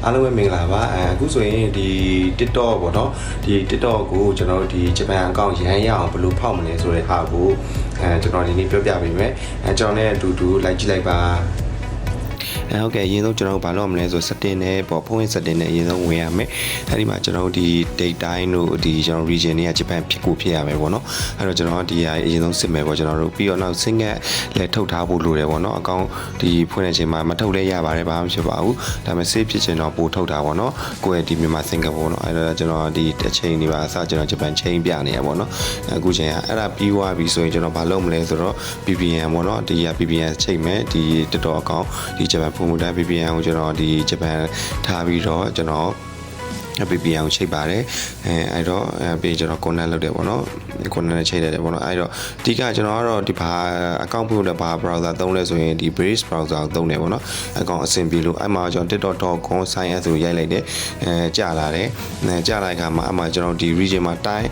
အားလုံးပဲမင်္ဂလာပါအခုဆိုရင်ဒီ TikTok ပေါ့နော်ဒီ TikTok ကိုကျွန်တော်တို့ဒီဂျပန်အကောင့်ရမ်းရအောင်ဘယ်လိုဖောက်မလဲဆိုတဲ့ဟာကိုကျွန်တော်ဒီနေ့ပြောပြပေးမယ်ကျွန်တော်နဲ့အတူတူလိုက်ကြည့်လိုက်ပါဟုတ်ကဲ့အရင်ဆုံးကျွန်တော်တို့ဘာလုပ်မလဲဆို setting နဲ့ပေါ့ဖုန်း setting နဲ့အရင်ဆုံးဝင်ရမယ်အဲဒီမှာကျွန်တော်တို့ဒီ date time တို့ဒီကျွန်တော် region တွေကဂျပန်ဖြစ်ကိုဖြစ်ရမယ်ပေါ့နော်အဲ့တော့ကျွန်တော်ဒီအရင်ဆုံးစစ်မယ်ပေါ့ကျွန်တော်တို့ပြီးတော့နောက် single လည်းထုတ်ထားဖို့လိုတယ်ပေါ့နော်အကောင့်ဒီဖွင့်တဲ့အချိန်မှာမထုတ်လဲရပါတယ်ဘာမှမဖြစ်ပါဘူးဒါပေမဲ့ save ဖြစ်ချင်တော့ပို့ထုတ်တာပေါ့နော်ကိုယ့်ရဲ့ဒီမြန်မာ single ပေါ့နော်အဲ့တော့ကျွန်တော်ဒီတစ်ချိန်ဒီပါအစကျွန်တော်ဂျပန်ချိန်ပြနေရပေါ့နော်အခုချိန်ကအဲ့ဒါပြီးသွားပြီဆိုရင်ကျွန်တော်ဘာလုပ်မလဲဆိုတော့ VPN ပေါ့နော်ဒီက VPN ချိန်မယ်ဒီ TikTok အကောင့်ဒီဂျပန်ဖုန်း VPN ကိုကျွန်တော်ဒီဂျပန်ထားပြီးတော့ကျွန်တော် VPN ကိုချိန်ပါတယ်အဲ့တော့ပြီးကျွန်တော် connect လုပ်တယ်ပေါ့နော် connect နဲ့ချိန်တယ်ပေါ့နော်အဲ့တော့အဓိကကျွန်တော်ကတော့ဒီဘာ account ဖွင့်တဲ့ဘာ browser သုံးလဲဆိုရင်ဒီ Brave browser ကိုသုံးတယ်ပေါ့နော် account အဆင်ပြေလို့အဲ့မှာကျွန်တော် tiktok.com sign up ဆိုရိုက်လိုက်တယ်ကြာလာတယ်ကြာလိုက်ခါမှာအမှကျွန်တော်ဒီ region မှာ time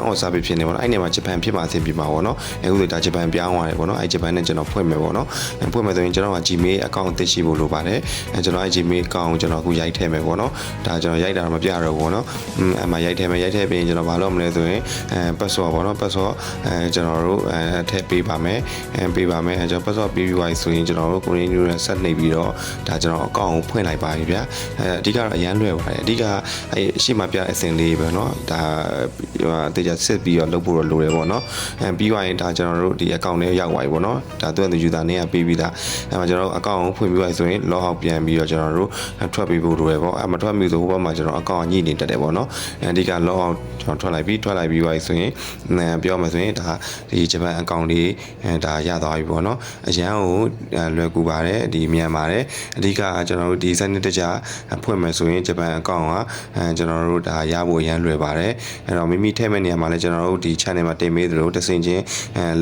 on service ဖြစ်နေပေါ့နော်အဲ့နေမှာဂျပန်ဖြစ်မှာအဆင်ပြေမှာပေါ့နော်အခုဆိုဒါဂျပန်ပြောင်းသွားတယ်ပေါ့နော်အဲ့ဂျပန်နဲ့ကျွန်တော်ဖွင့်မယ်ပေါ့နော်ဖွင့်မယ်ဆိုရင်ကျွန်တော်က Gmail account အသစ်ရှိဖို့လိုပါတယ်ကျွန်တော်အဲ့ Gmail account ကိုကျွန်တော်အခုရိုက်ထည့်မယ်ပေါ့နော်ဒါကျွန်တော်ရိုက်တာတော့မပြတော့ဘူးပေါ့နော်အမှရိုက်ထည့်မယ်ရိုက်ထည့်ပြီးရင်ကျွန်တော်ဘာလုပ်မလဲဆိုရင်password ပေါ့နော် password ကျွန်တော်တို့ထည့်ပေးပါမယ်ပေးပါမယ်ကျွန်တော် password ပေးပြီးသွားပြီဆိုရင်ကျွန်တော်တို့ Korean New နဲ့ဆက်နှိပ်ပြီးတော့ဒါကျွန်တော်အကောင့်ကိုဖွင့်လိုက်ပါပြီဗျာအဓိကတော့အရန်လွယ်ပါတယ်အဓိကအဲ့အရှိမပြအစင်လေးပဲเนาะဒါတေချာစစ်ပြီးတော့လုပ်ဖို့တော့လိုတယ်ပေါ့နော်ပြီးသွားရင်ဒါကျွန်တော်တို့ဒီအကောင့်ထဲရောက်သွားပြီပေါ့နော်ဒါသူ့ရဲ့ user နဲ့ပေးပြီးသားအဲ့မှာကျွန်တော်တို့အကောင့်ကိုဖွင့်ပြီးသွားဆိုရင် log out ပြန်ပြီးတော့ကျွန်တော်တို့ထွက်ပြီးဖို့လိုတယ်ပေါ့အဲ့မထွက်မိဆိုဟိုဘက်မှာကျွန်တော်အကောင့်ညှိနေတက်တယ်ပေါ့နော်အဓိက log out ကျွန်တော်ထွက်လိုက်ပြီးသွားပြီဆိုရင်ပြောမှဆိုရင်ဒါဒီဂျပန်အကောင့်လေးဒါရသွားပြီပေါ့နော်အရန်ကိုလွယ်ကူပါတယ်ဒီမြန်ပါတယ်အဓိကကျွန်တော်တို့ဒီ site နဲ့တခြားဖွင့်မယ်ဆိုရင်ဂျပန်အကောင့်ကကျွန်တော်တို့ဒါရဖို့အရန်လွယ်ပါတယ်အဲ့တော့မိမိထည့်မဲ့နေရာမှာလည်းကျွန်တော်တို့ဒီ channel မှာတင်ပေးသလိုတစ်စင်ချင်း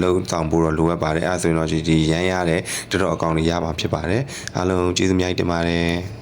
လုံးဆောင်ဖို့တော့လိုအပ်ပါတယ်အဲ့ဆိုရင်တော့ဒီရန်ရတဲ့တော်တော်အကောင့်လေးရပါဖြစ်ပါတယ်အားလုံးကျေးဇူးအများကြီးတင်ပါတယ်